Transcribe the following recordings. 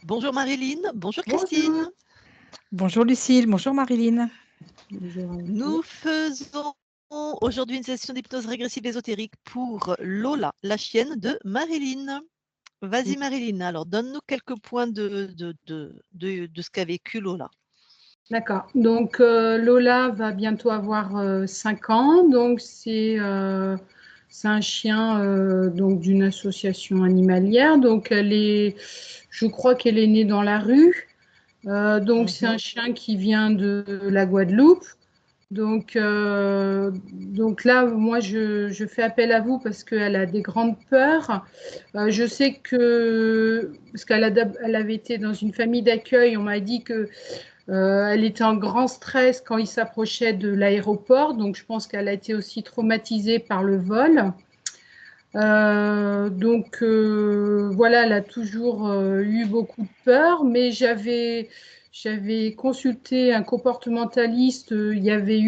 Bonjour Marilyn, bonjour Bonjour. Christine. Bonjour Lucille, bonjour Marilyn. Bonjour à vous. Nous faisons aujourd'hui une session d'hypnose régressive ésotérique pour Lola, la chienne de Marilyn. Vas-y Marilyn, alors donne-nous quelques points de ce qu'a vécu Lola. D'accord. Donc Lola va bientôt avoir 5 ans. Donc c'est un chien donc d'une association animalière. Donc je crois qu'elle est née dans la rue. Donc c'est un chien qui vient de la Guadeloupe. Donc là, moi, je fais appel à vous parce qu'elle a des grandes peurs. Je sais que, parce elle avait été dans une famille d'accueil, on m'a dit que elle était en grand stress quand il s'approchait de l'aéroport. Donc je pense qu'elle a été aussi traumatisée par le vol. Voilà, elle a toujours eu beaucoup de peur, mais j'avais consulté un comportementaliste, il y avait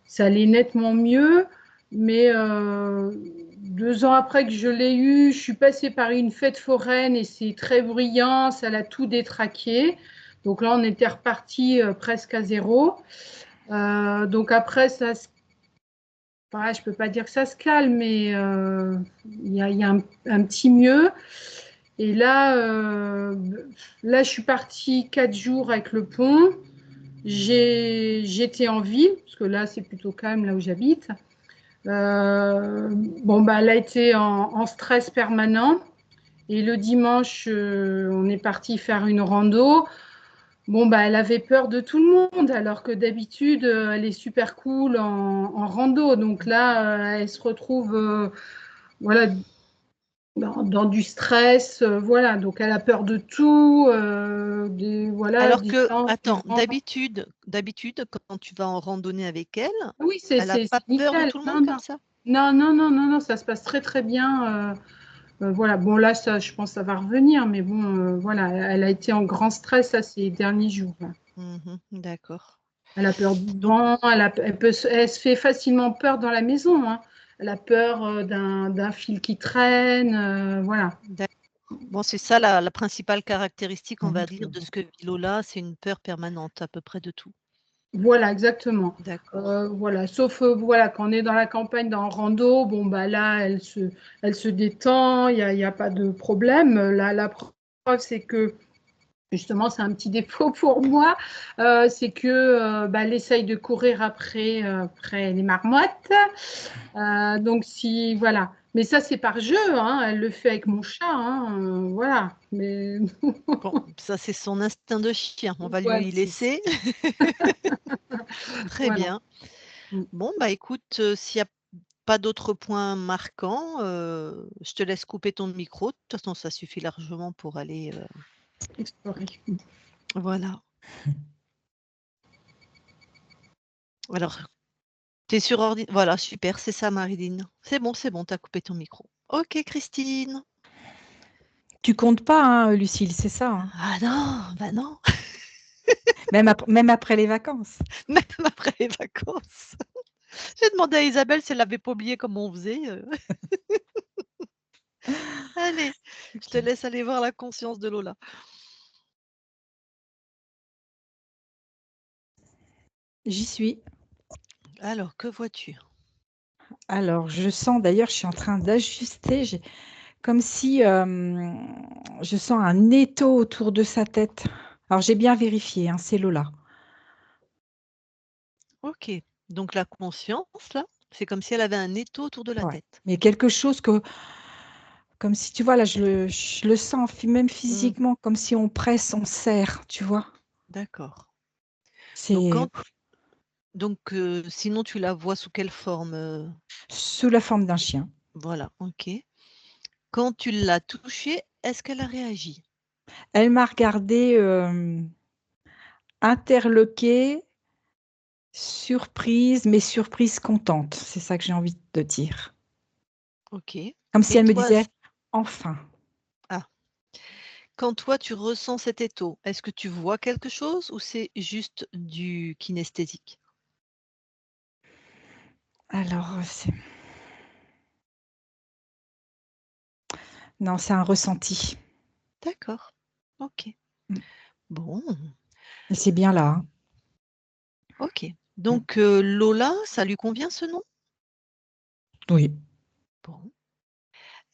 ça allait nettement mieux, mais 2 ans après que je l'ai eu, je suis passée par une fête foraine et c'est très bruyant, ça l'a tout détraqué. Donc là, on était reparti presque à zéro. Donc après, je ne peux pas dire que ça se calme, mais il y a un petit mieux. Et là, je suis partie 4 jours avec le pont. J'étais en ville, parce que là, c'est plutôt calme, là où j'habite. Elle a été en stress permanent. Et le dimanche, on est parti faire une rando. Elle avait peur de tout le monde, alors que d'habitude, elle est super cool en rando. Donc là, elle se retrouve voilà, dans du stress. Voilà, donc elle a peur de tout. Alors Des que, gens attends, vivants. d'habitude, quand tu vas en randonnée avec elle, Oui, elle n'a pas peur de nickel. tout le Non, monde comme non. ça? Non, non, non, non, non, ça se passe très, très bien. Voilà, bon, là, ça, je pense que ça va revenir, mais bon, voilà, elle a été en grand stress là, ces derniers jours. D'accord. Elle a peur du vent, elle se fait facilement peur dans la maison, hein. Elle a peur d'un fil qui traîne, voilà. Bon, c'est ça la principale caractéristique, on va dire, de ce que vit Lola, c'est une peur permanente à peu près de tout. Voilà, exactement. D'accord. Voilà, sauf voilà, quand on est dans la campagne, dans le rando, là, elle se détend, il y a pas de problème. La preuve, c'est que justement, c'est un petit défaut pour moi, c'est que elle essaye de courir après les marmottes. Donc si voilà, mais ça c'est par jeu, hein. Elle le fait avec mon chat, hein, voilà. Mais Bon, ça c'est son instinct de chien, on va voilà, lui laisser. Très voilà. bien. Bon, bah écoute, s'il n'y a pas d'autres points marquants, je te laisse couper ton micro. De toute façon, ça suffit largement pour aller, Explorer. voilà. Alors, tu es sur ordi voilà, super, c'est ça Marilyn. C'est bon, tu as coupé ton micro. OK Christine. Tu comptes pas, hein, Lucille, c'est ça, hein? Ah non, bah non, Même après les vacances. même après les vacances. J'ai demandé à Isabelle si elle avait pas oublié comment on faisait, Allez, je te laisse aller voir la conscience de Lola. J'y suis. Alors, que vois-tu? Alors, je sens d'ailleurs, je suis en train d'ajuster, comme si je sens un étau autour de sa tête. Alors, j'ai bien vérifié, hein, c'est Lola. OK, donc la conscience là, c'est comme si elle avait un étau autour de la Ouais. tête. Mais quelque chose comme si, tu vois, là, je le sens même physiquement, comme si on presse, on serre, tu vois? D'accord. C'est Donc sinon tu la vois sous quelle forme? sous la forme d'un chien. Voilà, OK. Quand tu l'as touchée, est-ce qu'elle a réagi? Elle m'a regardée, interloquée, surprise, mais surprise contente. C'est ça que j'ai envie de dire. OK. Comme si Et elle me toi disait: «Enfin». ah, quand toi tu ressens cet étau, est-ce que tu vois quelque chose ou c'est juste du kinesthésique? Alors, non, c'est un ressenti. D'accord. Ok. Mm. Bon, Et c'est bien là. Hein. ok. Donc, Lola, ça lui convient ce nom? Oui. Bon.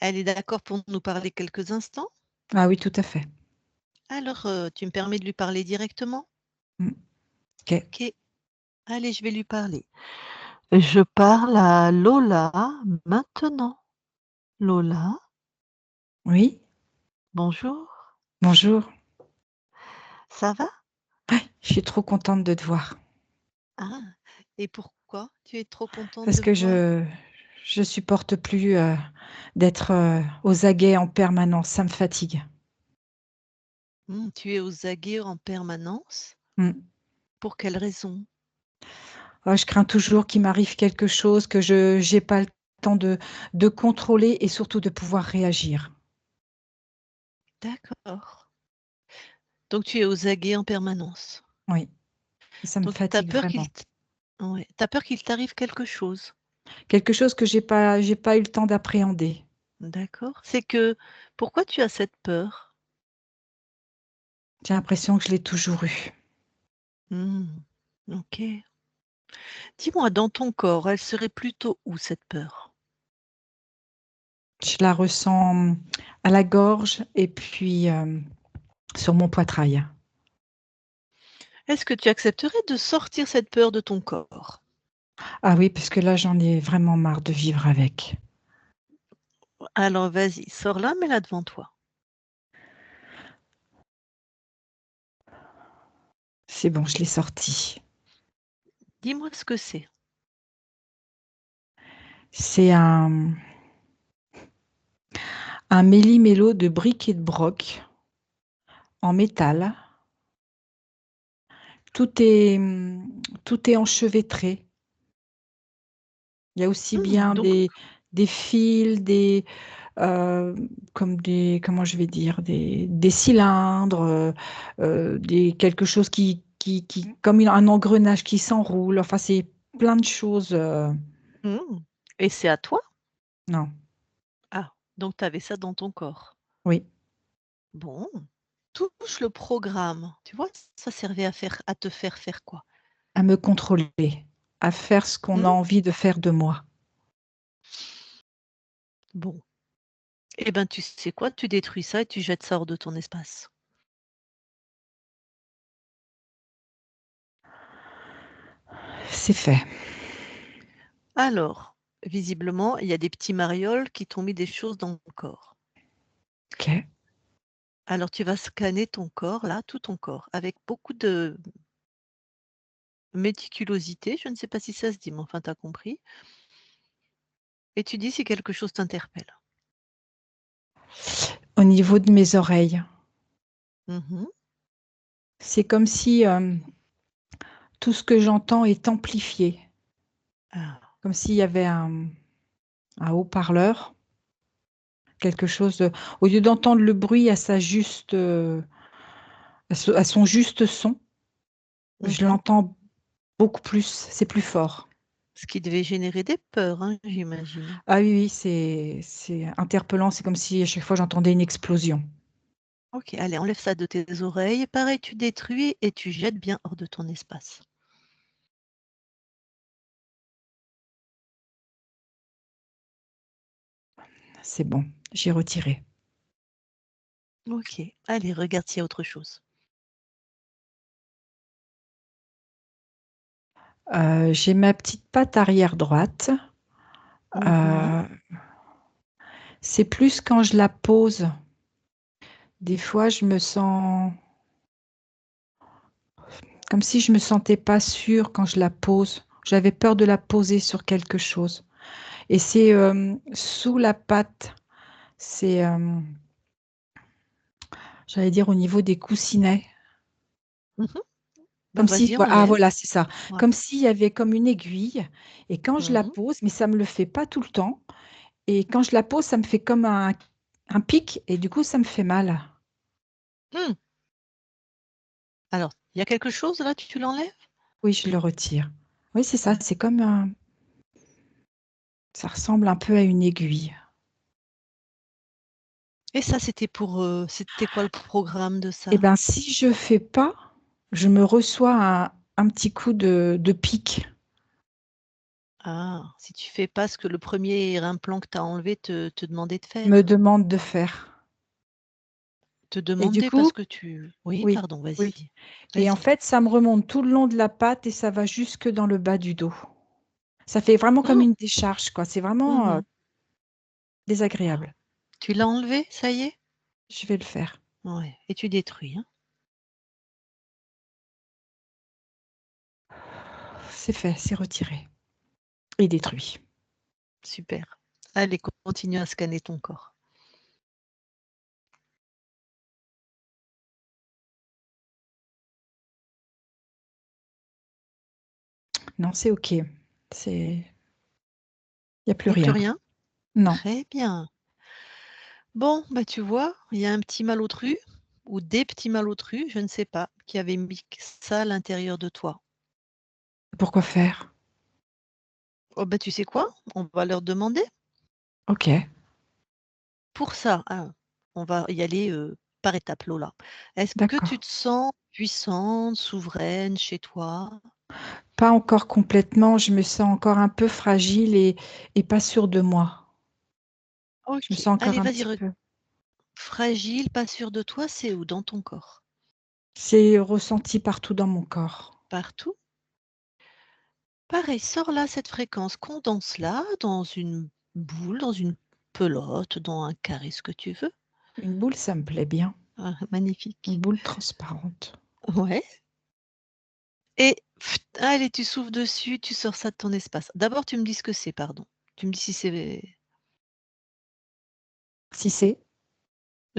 Elle est d'accord pour nous parler quelques instants? Ah oui, tout à fait. Alors, tu me permets de lui parler directement? Mm. Ok. Ok. Allez, je vais lui parler. Je parle à Lola maintenant. Lola, Oui. bonjour. Bonjour. Ça va? Ouais, je suis trop contente de te voir. Ah, et pourquoi tu es trop contente Parce de que me voir? je supporte plus d'être aux aguets en permanence. Ça me fatigue. Tu es aux aguets en permanence? Mm. Pour quelle raison? Ah, je crains toujours qu'il m'arrive quelque chose, que je n'ai pas le temps de contrôler et surtout de pouvoir réagir. D'accord. Donc tu es aux aguets en permanence. Oui, ça me Donc tu as fatigue peur vraiment. ouais, tu peur qu'il t'arrive quelque chose? Quelque chose que j'ai pas eu le temps d'appréhender. D'accord. C'est que pourquoi tu as cette peur? J'ai l'impression que je l'ai toujours eu. Mmh. OK. Dis-moi, dans ton corps, elle serait plutôt où cette peur? Je la ressens à la gorge et puis sur mon poitrail. Est-ce que tu accepterais de sortir cette peur de ton corps? Ah oui, parce que là, j'en ai vraiment marre de vivre avec. Alors vas-y, sors-la, mets-la devant toi. C'est bon, je l'ai sorti. Dis-moi ce que c'est. C'est un méli-mélo de briques et de broc en métal. Tout est enchevêtré. Il y a aussi bien Donc des fils, comme comment je vais dire, des cylindres, quelque chose comme un engrenage qui s'enroule. Enfin, c'est plein de choses. mmh et c'est à toi? Non, Ah, donc tu avais ça dans ton corps. oui, Bon, touche le programme. Tu vois? Ça servait à te faire faire quoi? à me contrôler, à faire ce qu'on a Mmh? envie de faire de moi. Bon, eh ben, tu sais quoi? Tu détruis ça et tu jettes ça hors de ton espace. C'est fait. Alors, visiblement, il y a des petits marioles qui t'ont mis des choses dans le corps. Ok. Alors tu vas scanner ton corps, là, tout ton corps, avec beaucoup de méticulosité, je ne sais pas si ça se dit, mais enfin, tu as compris, et tu dis si quelque chose t'interpelle. Au niveau de mes oreilles, Mmh. c'est comme si tout ce que j'entends est amplifié, Ah. comme s'il y avait un haut-parleur, quelque chose au lieu d'entendre le bruit à son juste son, je Mmh. l'entends beaucoup plus, c'est plus fort. Ce qui devait générer des peurs, hein, j'imagine. Ah oui, oui, c'est interpellant, c'est comme si à chaque fois j'entendais une explosion. OK, allez, enlève ça de tes oreilles. Pareil, tu détruis et tu jettes bien hors de ton espace. C'est bon, j'ai retiré. OK, allez, regarde s'il y a autre chose. J'ai ma petite patte arrière droite. Mmh. Euh, c'est plus quand je la pose. Des fois, je me sens comme si je me sentais pas sûre quand je la pose. J'avais peur de la poser sur quelque chose. Et c'est sous la patte. C'est, j'allais dire au niveau des coussinets. Mmh. Ben, Comme si, vas-y, ah enlève. voilà, c'est ça. Ouais. Comme s'il y avait comme une aiguille. Et quand je la Mmh. pose, mais ça me le fait pas tout le temps. Et quand je la pose, ça me fait comme un pic. Et du coup, ça me fait mal. Mmh. Alors, il y a quelque chose là, tu l'enlèves? Oui, je le retire. Oui, c'est ça. Mmh. C'est comme ça ressemble un peu à une aiguille. Et ça, c'était c'était quoi le programme de Eh ça? bien, si je fais pas, je me reçois un petit coup de pique. Ah, si tu fais pas ce que le premier implant que tu as enlevé te demandait de Me faire. demande de faire. Te Et du demandait parce coup, que tu oui, oui, pardon, oui. vas-y. Et en Vas-y. fait, ça me remonte tout le long de la patte et ça va jusque dans le bas du dos. Ça fait vraiment comme Mmh. une décharge, quoi. C'est vraiment Mmh. désagréable. Tu l'as enlevé, ça y est? Je vais le faire. Ouais, et tu détruis, hein? C'est fait, c'est retiré et détruit. Super. Allez, continue à scanner ton corps. Non, c'est OK. Il n'y a plus Il y a plus rien. rien? Non. Très bien. Bon, bah, tu vois, il y a un petit malotru ou des petits malotrus, je ne sais pas, qui avaient mis ça à l'intérieur de toi. Pourquoi faire? Oh, bah, tu sais quoi? On va leur demander. OK, Pour ça, hein, on va y aller, par étapes, Lola. Est-ce que tu d'accord. te sens puissante, souveraine chez toi? Pas encore complètement, je me sens encore un peu fragile et pas sûre de moi. Je me OK. sens encore Allez, un vas-y, petit peu. fragile, pas sûre de toi, c'est où? Dans ton corps? C'est ressenti partout dans mon corps. Partout? Pareil, sors là cette fréquence, condense-la dans une boule, dans une pelote, dans un carré, ce que tu veux. Une boule, ça me plaît bien. Ah, Une magnifique. boule transparente. Ouais et allez, tu souffles dessus, tu sors ça de ton espace. D'abord, tu me dis ce que c'est, pardon. Tu me dis si c'est Si c'est,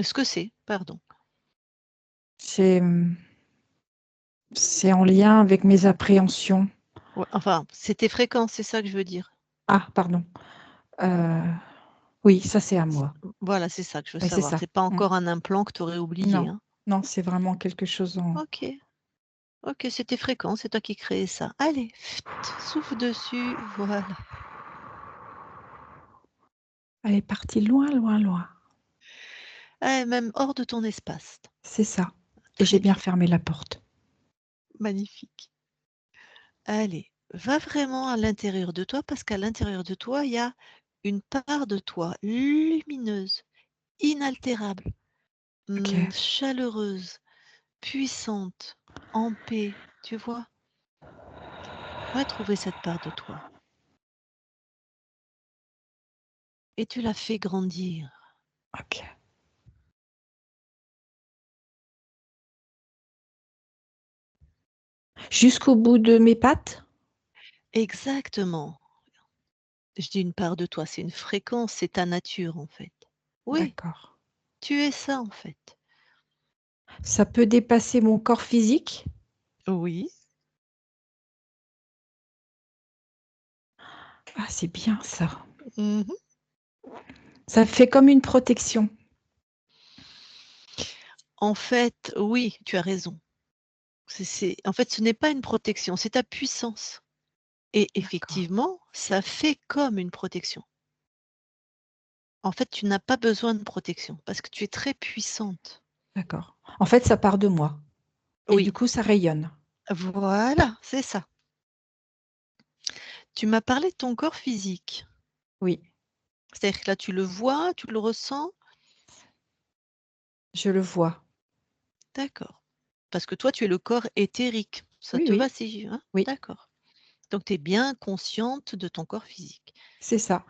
ce que c'est, pardon. c'est, c'est en lien avec mes appréhensions. Ouais, enfin, c'est tes fréquences, c'est ça que je veux dire. Ah, pardon. Euh, oui, ça c'est à moi. Voilà, c'est ça que je veux Oui, c'est savoir. ça. C'est pas Mm. encore un implant que tu aurais oublié, Non, hein. non, c'est vraiment quelque chose en. OK, OK, c'est tes fréquences, c'est toi qui crée ça. Allez, souffle dessus, voilà. Elle est partie loin, loin, loin. Ah, même hors de ton espace. C'est ça. Et j'ai Très bien bien, fermé la porte. magnifique. Allez, va vraiment à l'intérieur de toi parce qu'à l'intérieur de toi, il y a une part de toi lumineuse, inaltérable, OK. chaleureuse, puissante, en paix, tu vois? Va trouver cette part de toi et tu la fais grandir. OK. Jusqu'au bout de mes pattes? Exactement. Je dis une part de toi, c'est une fréquence, c'est ta nature en fait. Oui, D'accord. tu es ça en fait. Ça peut dépasser mon corps physique? Oui. Ah, c'est bien ça. Mmh. Ça fait comme une protection. En fait, oui, tu as raison. En fait, ce n'est pas une protection, c'est ta puissance et D'accord, effectivement, ça fait comme une protection. En fait, tu n'as pas besoin de protection parce que tu es très puissante. d'accord. En fait, ça part de moi et du Oui, coup, ça rayonne. voilà, c'est ça. Tu m'as parlé de ton corps physique. Oui, C'est-à-dire que là, tu le vois, tu le ressens? je le vois. D'accord. Parce que toi, tu es le corps éthérique. Ça Oui, te va oui, si hein? oui, D'accord. Donc tu es bien consciente de ton corps physique. c'est ça.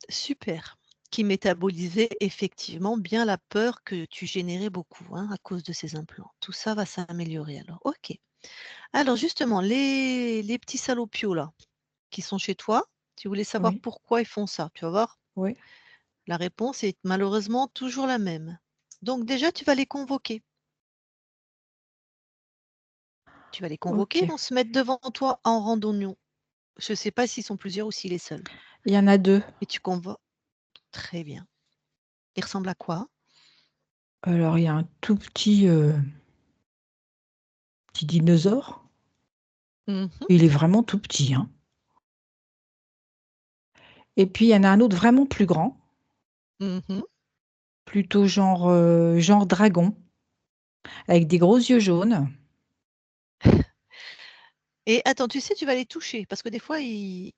Super. Qui métabolisait effectivement bien la peur que tu générais beaucoup, hein, à cause de ces implants. Tout ça va s'améliorer alors. OK. Alors justement, les petits salopios là, qui sont chez toi, tu voulais savoir Oui, pourquoi ils font ça. Tu vas voir, oui. la réponse est malheureusement toujours la même. Donc déjà, tu vas les convoquer. Tu vas les convoquer, ils OK. vont se mettre devant toi en randonnion. Je ne sais pas s'ils sont plusieurs ou s'il est seul. Il y en a 2. Et tu convoques. Très bien. Il ressemble à quoi? Alors, il y a un tout petit dinosaure. Mmh. Il est vraiment tout petit, hein. Et puis, il y en a un autre vraiment plus grand. Mmh. Plutôt genre dragon, avec des gros yeux jaunes. Et attends, tu sais, tu vas les toucher parce que des fois, ils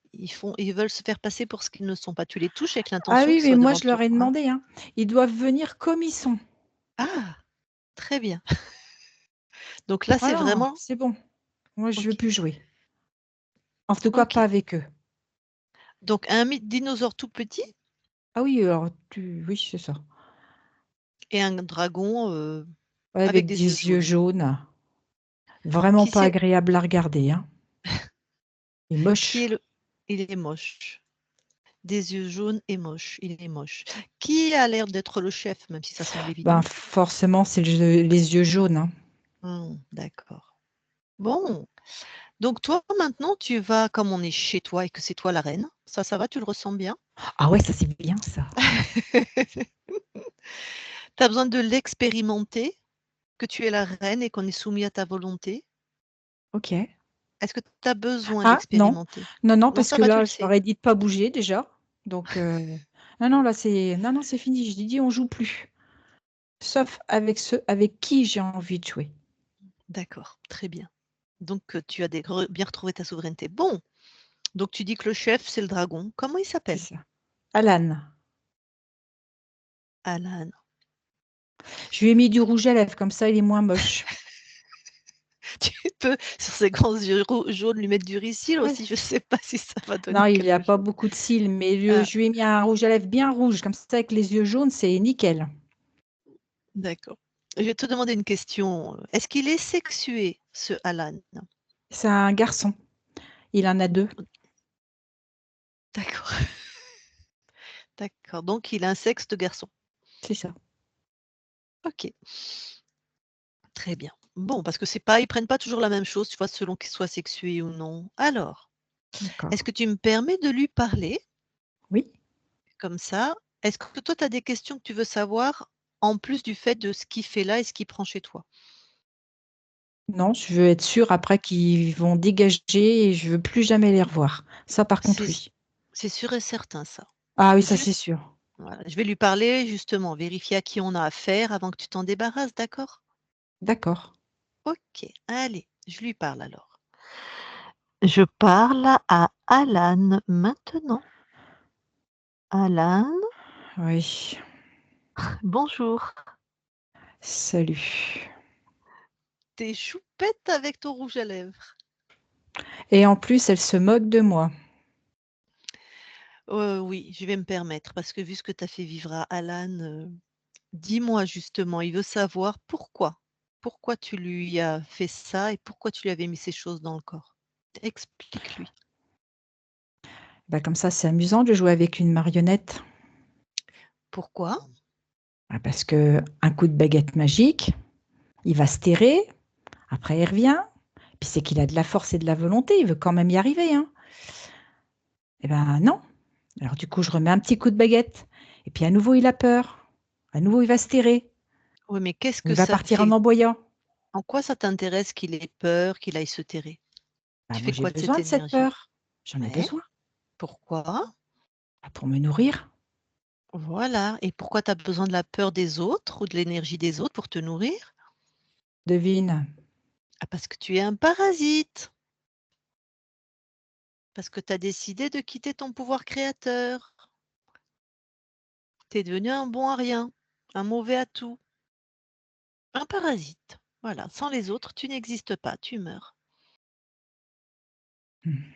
veulent se faire passer pour ce qu'ils ne sont pas. Tu les touches avec Ah l'intention oui, qu'ils mais soient moi, devant je leur toi, ai hein. demandé, hein. Ils doivent venir comme ils sont. Ah, très bien. Donc là, c'est Voilà, vraiment c'est bon. Moi, je veux OK, plus jouer. En tout cas, OK. pas avec eux. Donc un dinosaure tout petit Ah oui, alors oui, c'est ça. et un dragon, Ouais, avec avec des yeux des yeux jaunes. jaunes. Vraiment Qui pas c'est agréable à regarder, hein. Il est qui moche. est le il est moche. Des yeux jaunes et moche, il est moche. Qui a l'air d'être le chef, même si ça semble Ben, évident? forcément, c'est les yeux jaunes, hein. D'accord. Bon, donc toi, maintenant, tu vas comme on est chez toi et que c'est toi la reine, ça va, tu le ressens bien? Ah ouais, ça c'est bien ça. Tu as besoin de l'expérimenter, que tu es la reine et qu'on est soumis à ta volonté? OK. Est-ce que tu as besoin Ah non, d'expérimenter? non, non, Non, parce ça que va, tu là, le je leur sais. ai dit de pas bouger déjà. Donc, non, non, là, c'est fini. Je dis, on joue plus. Sauf avec ceux avec qui j'ai envie de jouer. D'accord, très bien. Donc, tu as bien retrouvé ta souveraineté. Bon, donc tu dis que le chef, c'est le dragon. Comment il C'est s'appelle? ça. Alan, Alan. je lui ai mis du rouge à lèvres, comme ça, il est moins moche. Tu peux, sur ses grands yeux jaunes, lui mettre du Ricyl Ouais. aussi, je sais pas si ça va Non, donner il n'y a quelque pas chose. beaucoup de cils, mais Ah, je lui ai mis un rouge à lèvres bien rouge, comme ça, avec les yeux jaunes, c'est nickel. d'accord. Je vais te demander une question. Est-ce qu'il est sexué, ce Alan? C'est un garçon. Il en a 2. D'accord. D'accord. Donc, il a un sexe de garçon. C'est ça. OK. Très bien. Bon, parce que c'est pas, ils prennent pas toujours la même chose, tu vois, selon qu'ils soient sexués ou non. Alors, est-ce D'accord. que tu me permets de lui parler Oui. comme ça? Est-ce que toi, tu as des questions que tu veux savoir en plus du fait de ce qu'il fait là et ce qu'il prend chez toi? Non, je veux être sûre après qu'ils vont dégager et je veux plus jamais les revoir. Ça, par contre, C'est oui. c'est sûr et certain ça. Ah oui, ça, c'est Juste, sûr. voilà, je vais lui parler justement, vérifier à qui on a affaire avant que tu t'en débarrasses, d'accord? D'accord. OK, allez, je lui parle alors. Je parle à Alan maintenant. Alan, Oui. bonjour. Salut. T'es choupette avec ton rouge à lèvres. Et en plus, elle se moque de moi. Oui, je vais me permettre parce que vu ce que tu as fait vivre à Alan, dis-moi justement, il veut savoir pourquoi? Pourquoi tu lui as fait ça et pourquoi tu lui avais mis ces choses dans le corps? Explique-lui. Bah, comme ça, c'est amusant de jouer avec une marionnette. Pourquoi? Ah, parce que un coup de baguette magique, il va se terrer, après il revient, puis c'est qu'il a de la force et de la volonté, il veut quand même y arriver, hein. Eh ben non. Alors du coup, je remets un petit coup de baguette, et puis à nouveau, il a peur. À nouveau, il va se terrer, Oui, mais qu'est-ce ou que il va ça partir en fait? emboyant. En quoi ça t'intéresse qu'il ait peur, qu'il aille se terrer? Bah, Tu moi, fais j'ai quoi de cette besoin de cette énergie? peur. J'en ai Ouais. besoin. Pourquoi? Bah, pour me nourrir. Voilà. Et pourquoi tu as besoin de la peur des autres ou de l'énergie des autres pour te nourrir? Devine. Ah, parce que tu es un parasite. Parce que tu as décidé de quitter ton pouvoir créateur. Tu es devenu un bon à rien, un mauvais à tout, un parasite. Voilà, sans les autres, tu n'existes pas, tu meurs. Hmm.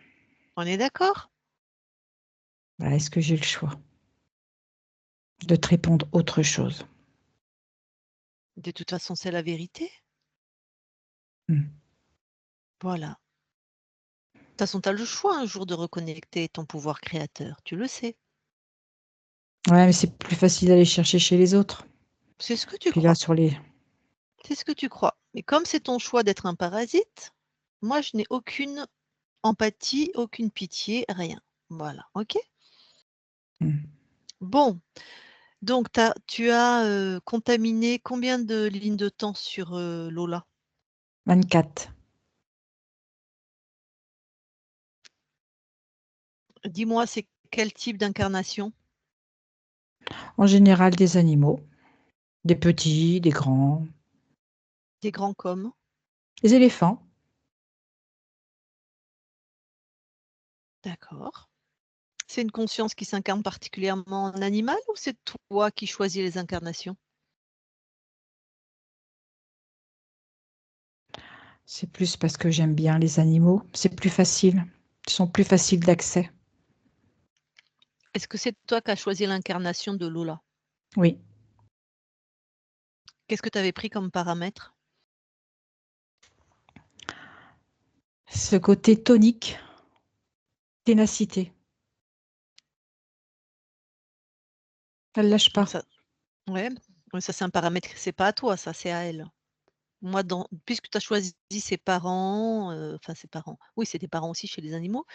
On est d'accord? Bah, est-ce que j'ai le choix de te répondre autre chose? De toute façon, c'est la vérité. Hmm. Voilà. De toute façon, tu as le choix un jour de reconnecter ton pouvoir créateur, tu le sais. Ouais, mais c'est plus facile d'aller chercher chez les autres. C'est ce que tu Puis là, crois. sur les... C'est ce que tu crois. Mais comme c'est ton choix d'être un parasite, moi, je n'ai aucune empathie, aucune pitié, rien. Voilà, ok? Hmm. Bon, donc tu as contaminé combien de lignes de temps sur Lola? 24. Dis-moi, c'est quel type d'incarnation? En général, des animaux. Des petits, des grands. Des grands comme? Les éléphants. D'accord. C'est une conscience qui s'incarne particulièrement en animal ou c'est toi qui choisis les incarnations? C'est plus parce que j'aime bien les animaux. C'est plus facile. Ils sont plus faciles d'accès. Est-ce que c'est toi qui as choisi l'incarnation de Lola? Oui. Qu'est-ce que tu avais pris comme paramètre? Ce côté tonique, ténacité. Elle lâche pas. Ça, ouais, ouais, ça c'est un paramètre, c'est pas à toi, ça c'est à elle. Moi, puisque tu as choisi ses parents, enfin ses parents, oui, c'est tes parents aussi chez les animaux.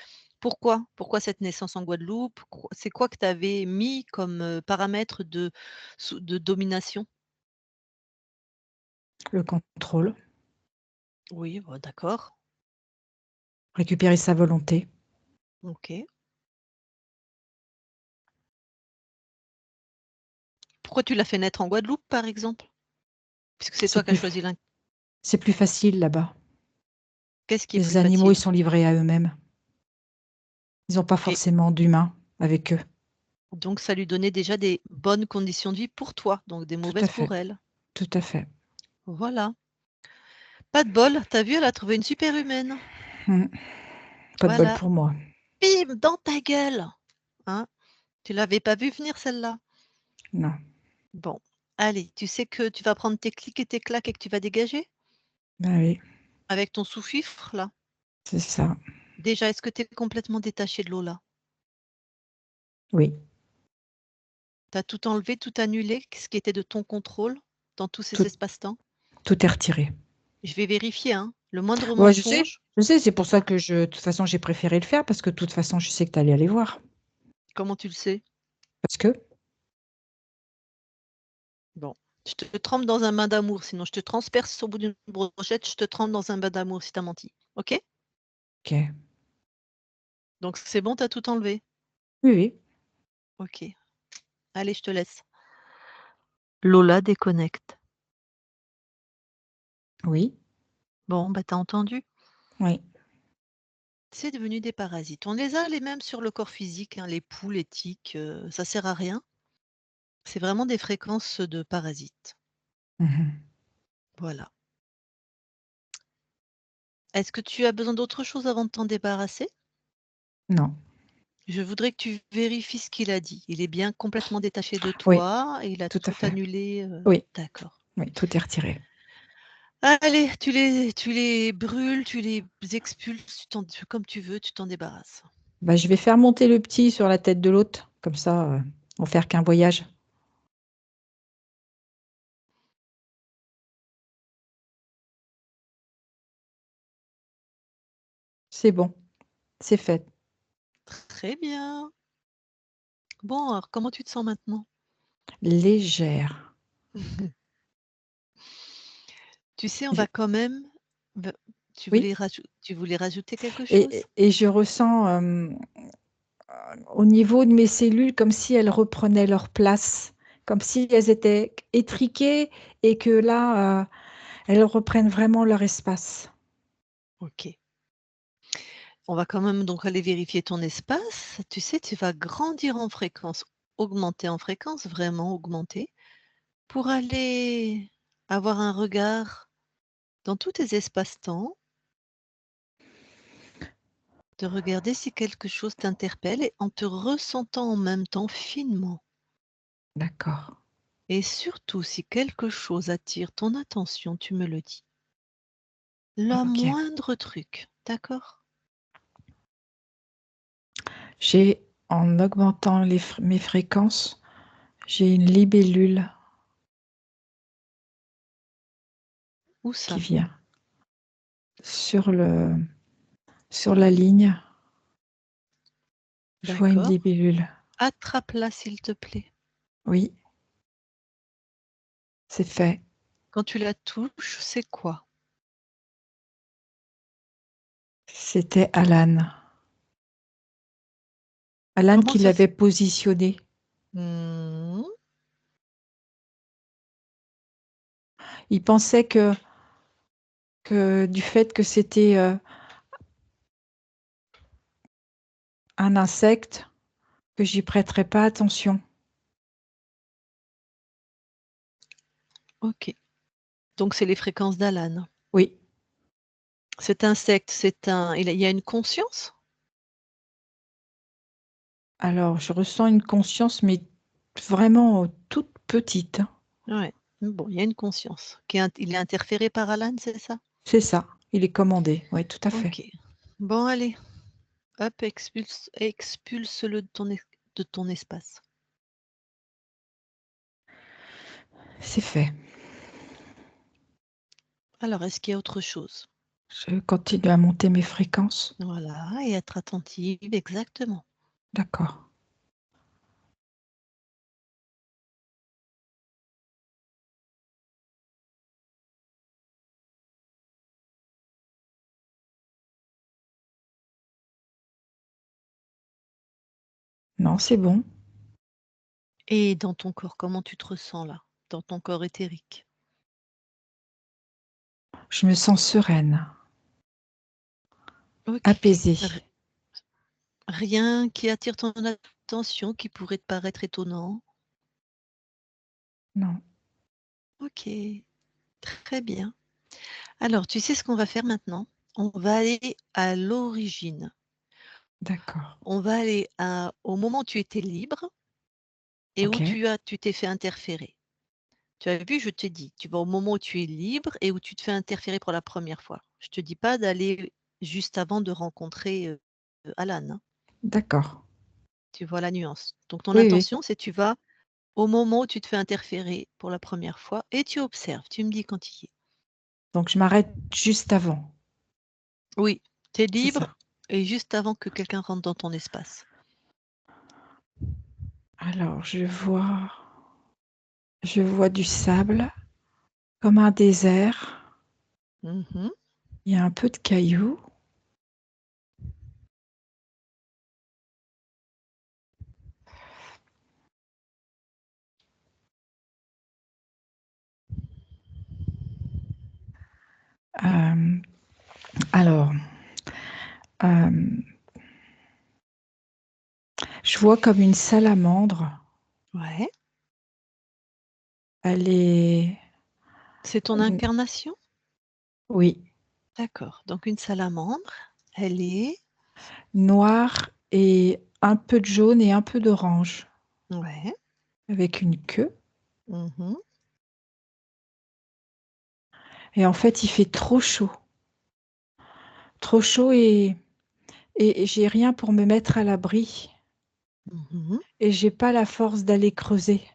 Pourquoi? Pourquoi cette naissance en Guadeloupe? C'est quoi que tu avais mis comme paramètre de domination? Le contrôle. Oui, bah, d'accord, Récupérer sa volonté. ok. Pourquoi tu l'as fait naître en Guadeloupe, par exemple? Puisque c'est C'est toi qui as plus, choisi c'est plus facile là-bas. qu'est-ce qui est Les plus animaux, ils facile? sont livrés à eux-mêmes. Ils n'ont pas Et forcément d'humains avec eux. donc ça lui donnait déjà des bonnes conditions de vie pour toi, donc des Tout à mauvaises fait. pour elle. Tout à fait. Voilà. Pas de bol, tu as vu, elle a trouvé une super humaine. Hmm. Pas de bol Voilà. pour moi. Bim! Dans ta gueule! Hein? Tu l'avais pas vue venir celle-là? Non. Bon, allez, tu sais que tu vas prendre tes clics et tes claques et que tu vas dégager? Ben oui, Avec ton sous-fifre là? c'est ça. Déjà, est-ce que tu es complètement détaché de Lola? Oui, Tu as tout enlevé, tout annulé, ce qui était de ton contrôle dans tous ces tout, espaces-temps? tout est retiré. Je vais vérifier, hein. Le moindre Ouais, mensonge, je sais, c'est pour ça que de toute façon, j'ai préféré le faire parce que de toute façon, je sais que tu allais aller voir. comment tu le sais? Parce que, Bon, je te trempe dans un bain d'amour, sinon je te transperce au bout d'une brochette, je te trempe dans un bain d'amour si tu as menti. OK? ok. Donc c'est bon, tu as tout enlevé? Oui, oui, OK. Allez, je te laisse. Lola déconnecte. oui, Bon, bah, tu as entendu? oui. C'est devenu des parasites. On les a les mêmes sur le corps physique, hein, les poux, les tiques, ça sert à rien. C'est vraiment des fréquences de parasites. Mhm. Voilà. Est-ce que tu as besoin d'autre chose avant de t'en débarrasser? Non. Je voudrais que tu vérifies ce qu'il a dit. Il est bien complètement détaché de Oui, toi et il a tout à tout fait. annulé, Oui, d'accord. oui, tout est retiré. Allez, tu les brûles, tu les expulses, comme tu veux, tu t'en débarrasses. Bah, je vais faire monter le petit sur la tête de l'autre. Comme ça, on va faire qu'un voyage. C'est bon, c'est fait. Très bien. Bon, alors comment tu te sens maintenant? Légère. Tu sais, on Je- va quand même v Oui, tu voulais rajouter quelque chose? et je ressens au niveau de mes cellules comme si elles reprenaient leur place, comme si elles étaient étriquées et que là, elles reprennent vraiment leur espace. OK. On va quand même donc aller vérifier ton espace. Tu sais, tu vas grandir en fréquence, augmenter en fréquence, vraiment augmenter, pour aller avoir un regard dans tous tes espaces-temps, de regarder si quelque chose t'interpelle et en te ressentant en même temps finement. D'accord. Et surtout, si quelque chose attire ton attention, tu me le dis. Le Ok. moindre truc, d'accord? J'ai, en augmentant mes fréquences, j'ai une libellule Où qui ça? vient sur la ligne. Je vois une D'accord. libellule. Attrape-la, s'il te plaît. Oui, c'est fait. Quand tu la touches, c'est quoi? C'était Alan. Alan Comment qui ça se... l'avait positionné. Mmh. Il pensait que du fait que c'était un insecte, que j'y prêterais pas attention. Ok. Donc, c'est les fréquences d'Alan. Oui. Cet insecte, il y a une conscience? Alors, je ressens une conscience, mais vraiment toute petite. Ouais. Bon, il y a une conscience. Il est interféré par Alan, c'est ça? C'est ça. Il est commandé. Oui, tout à fait. Ok. Bon, allez. Hop, expulse-le de ton espace. C'est fait. Alors, est-ce qu'il y a autre chose? Je continue à monter mes fréquences. Voilà, et être attentive, exactement. D'accord. Non, c'est bon. Et dans ton corps, comment tu te ressens là? Dans ton corps éthérique? Je me sens sereine, Ok. apaisée. Rien qui attire ton attention, qui pourrait te paraître étonnant? Non. Ok, très bien. Alors, tu sais ce qu'on va faire maintenant? On va aller à l'origine. D'accord. On va aller au moment où tu étais libre et où Ok. tu t'es fait interférer. Tu as vu, je t'ai dit, tu vas au moment où tu es libre et où tu te fais interférer pour la première fois. Je te dis pas d'aller juste avant de rencontrer Alan, hein. D'accord. Tu vois la nuance. Donc ton Oui, oui. intention, c'est tu vas au moment où tu te fais interférer pour la première fois et tu observes. Tu me dis quand il y est. Donc, je m'arrête juste avant. Oui, tu es C'est libre ça. et juste avant que quelqu'un rentre dans ton espace. Alors, je vois du sable comme un désert. Mhm. Il y a un peu de cailloux. Euh, alors, euh, je vois comme une salamandre. Ouais. Elle est... C'est ton incarnation? Oui, D'accord. Donc une salamandre, elle est... noire et un peu de jaune et un peu d'orange, Ouais. avec une queue. Mhm. Et en fait, il fait trop chaud. Trop chaud et j'ai rien pour me mettre à l'abri. Mhm. Et j'ai pas la force d'aller creuser.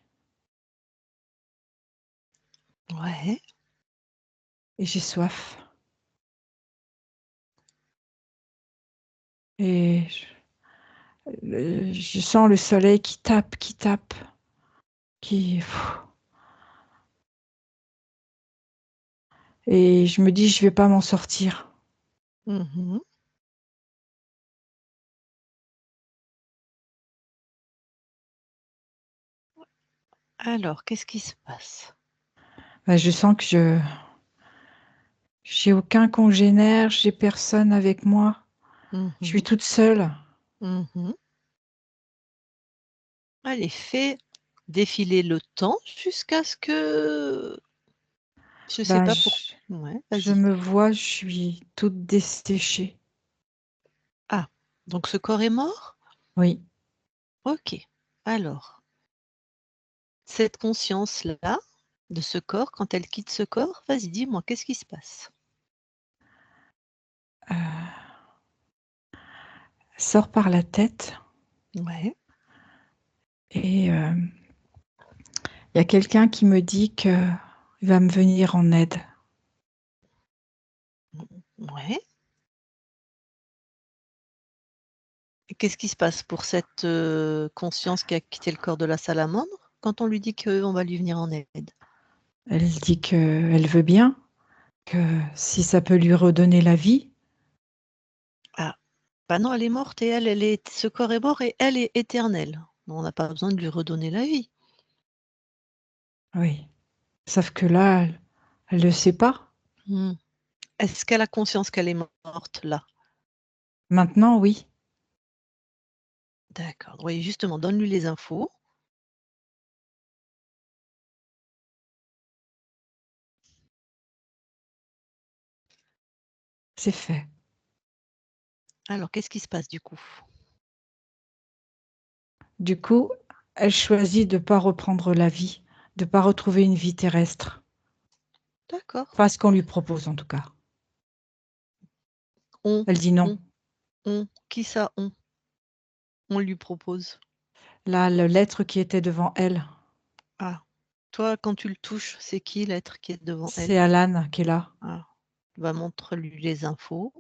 Ouais. Et j'ai soif. Et je sens le soleil qui tape, qui... Et je me dis, je vais pas m'en sortir. Mhm. Alors, qu'est-ce qui se passe? Ben, je sens que j'ai aucun congénère, j'ai personne avec moi. Je suis Mhm. toute seule. Mhm. Allez, fais défiler le temps jusqu'à ce que... Je sais Ben, pas pourquoi. Ouais, je vas-y. me vois, je suis toute desséchée. Ah, donc ce corps est mort? Oui. Ok. Alors, cette conscience-là, de ce corps, quand elle quitte ce corps, vas-y, dis-moi, qu'est-ce qui se passe? Euh, sort par la tête Ouais. et il y a quelqu'un qui me dit qu'il va me venir en aide. Ouais. Et qu'est-ce qui se passe pour cette conscience qui a quitté le corps de la salamandre quand on lui dit qu'on va lui venir en aide? Elle dit qu'elle veut bien, que si ça peut lui redonner la vie. Ah, bah non, elle est morte et ce corps est mort et elle est éternelle. On n'a pas besoin de lui redonner la vie. Oui. Sauf que là, Elle ne sait pas. Est-ce qu'elle a conscience qu'elle est morte là? Maintenant, oui. D'accord. Oui, justement, donne-lui les infos. C'est fait. Alors, qu'est-ce qui se passe du coup? Du coup, elle choisit de ne pas reprendre la vie, de ne pas retrouver une vie terrestre. D'accord. Pas ce qu'on lui propose en tout cas. Elle dit non. Qui ça, on lui propose? Là, l'être qui était devant elle, Ah, toi, quand tu le touches, c'est qui l'être qui est devant c'est elle? Alan qui est là. Ah, va montre-lui les infos.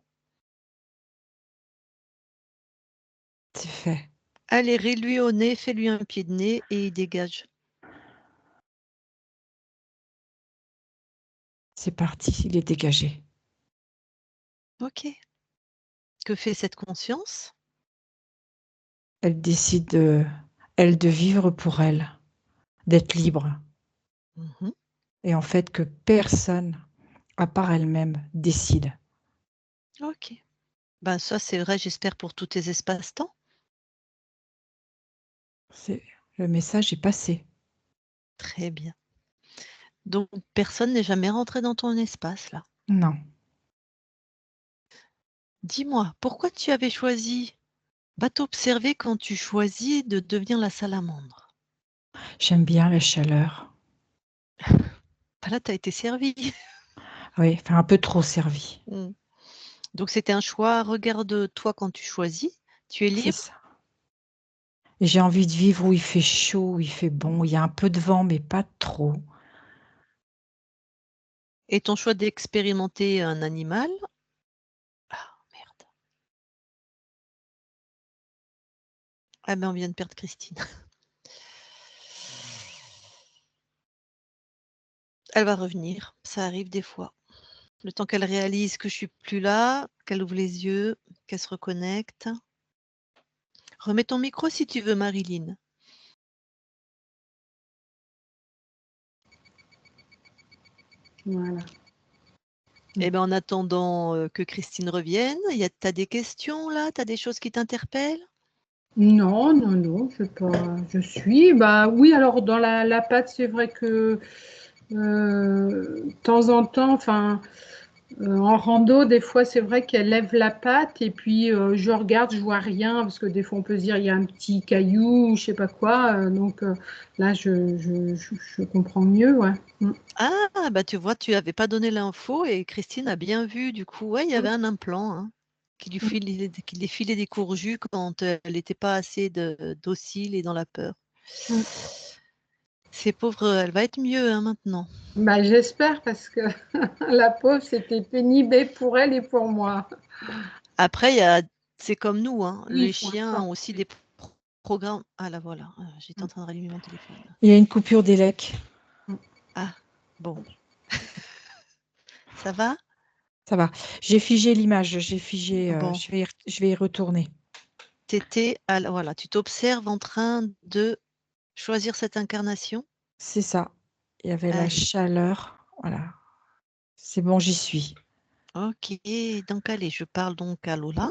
C'est fait. Allez, ris-lui au nez, fais-lui un pied de nez et il dégage. C'est parti, il est dégagé. Ok. Que fait cette conscience? Elle décide, elle, de vivre pour elle, d'être libre. Mhm. Et en fait, que personne, à part elle-même, décide. Ok. Ben ça, c'est vrai, j'espère, pour tous tes espaces-temps. Le message est passé. Très bien. Donc, personne n'est jamais rentré dans ton espace, là. Non. Dis-moi, pourquoi tu avais choisi, va t'observer quand tu choisis de devenir la salamandre. J'aime bien la chaleur. Ben là, tu as été servi. Oui, enfin un peu trop servi. Donc, c'était un choix. Regarde-toi quand tu choisis. Tu es C'est libre. ça. Et j'ai envie de vivre où il fait chaud, où il fait bon, où il y a un peu de vent, mais pas trop. Et ton choix d'expérimenter un animal. Ah, merde. Ah ben, on vient de perdre Christine. Elle va revenir. Ça arrive des fois. Le temps qu'elle réalise que je suis plus là, qu'elle ouvre les yeux, qu'elle se reconnecte. Remets ton micro si tu veux, Marilyn. Voilà. Eh ben, en attendant que Christine revienne, tu as des questions là? Tu as des choses qui t'interpellent? Non, non, non, je suis. Bah oui, alors dans la pâte, c'est vrai que de temps en temps, enfin, en rando, des fois, c'est vrai qu'elle lève la patte et puis je regarde, je vois rien parce que des fois, on peut se dire il y a un petit caillou, je sais pas quoi. Donc là, je comprends mieux, ouais. Ah, bah tu vois, tu n'avais pas donné l'info et Christine a bien vu. Du coup, ouais, il y avait un implant hein, qui lui filait des courjus quand elle n'était pas assez docile et dans la peur. Mm. C'est pauvre, elle va être mieux hein, maintenant. Bah, j'espère parce que la pauvre, c'était pénible pour elle et pour moi. Après, c'est comme nous, hein, Oui, il les faut un chiens temps. ont aussi des programmes. Ah là voilà, j'étais en train de rallumer mon téléphone. Il y a une coupure d'élec. Ah, bon. Ça va? Ça va. J'ai figé l'image. J'ai figé. Bon. Je vais y retourner. Voilà, tu t'observes en train de choisir cette incarnation? C'est ça. Il y avait la Allez. chaleur. Voilà. C'est bon, j'y suis. Ok, donc allez, je parle donc à Lola.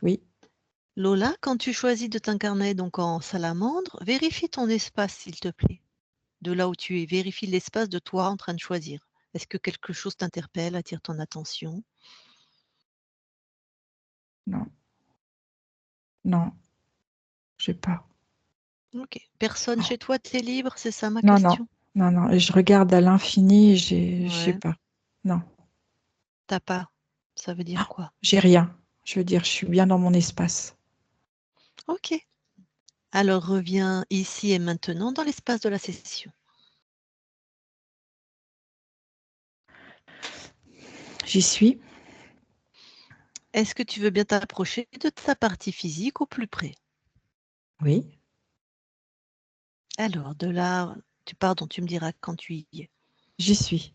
Oui. Lola, quand tu choisis de t'incarner donc en salamandre, vérifie ton espace, s'il te plaît. De là où tu es, vérifie l'espace de toi en train de choisir. Est-ce que quelque chose t'interpelle, attire ton attention? Non. Non. Je sais pas. Ok. Personne Non. chez toi, tu es libre, c'est ça ma Non, non. question? Non, non. Et je regarde à l'infini. Je sais Ouais. pas. Non. T'as pas. Ça veut Non. dire quoi? J'ai rien. Je veux dire, je suis bien dans mon espace. Ok. Alors reviens ici et maintenant dans l'espace de la session. J'y suis. Est-ce que tu veux bien t'approcher de ta partie physique au plus près? Oui. Alors, de là, tu me diras quand tu y es. J'y suis.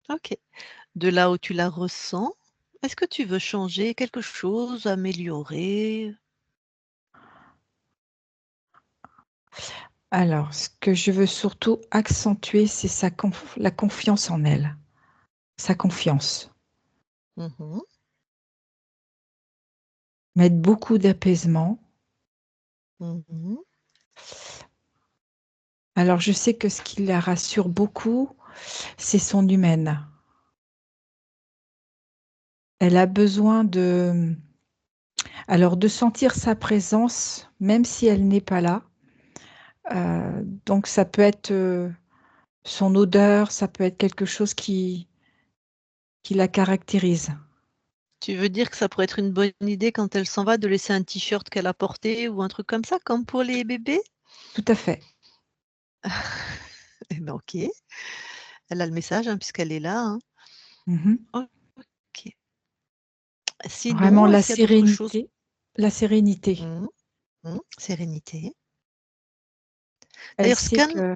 Ok. De là où tu la ressens, est-ce que tu veux changer quelque chose, améliorer? Alors, ce que je veux surtout accentuer, c'est la confiance en elle, sa confiance. Mhm. Mettre beaucoup d'apaisement. Mhm. Alors, je sais que ce qui la rassure beaucoup, c'est son humaine. Elle a besoin de sentir sa présence, même si elle n'est pas là. Donc, ça peut être son odeur, ça peut être quelque chose qui la caractérise. Tu veux dire que ça pourrait être une bonne idée quand elle s'en va de laisser un t-shirt qu'elle a porté ou un truc comme ça, comme pour les bébés? Tout à fait. Eh ben, ok. Elle a le message, hein, puisqu'elle est là, hein. Mhm. Ok. Vraiment Sinon, est-ce qu'il y a d'autres choses? la sérénité. Mhm. Mhm. Sérénité. Elle D'ailleurs, sait scan. que,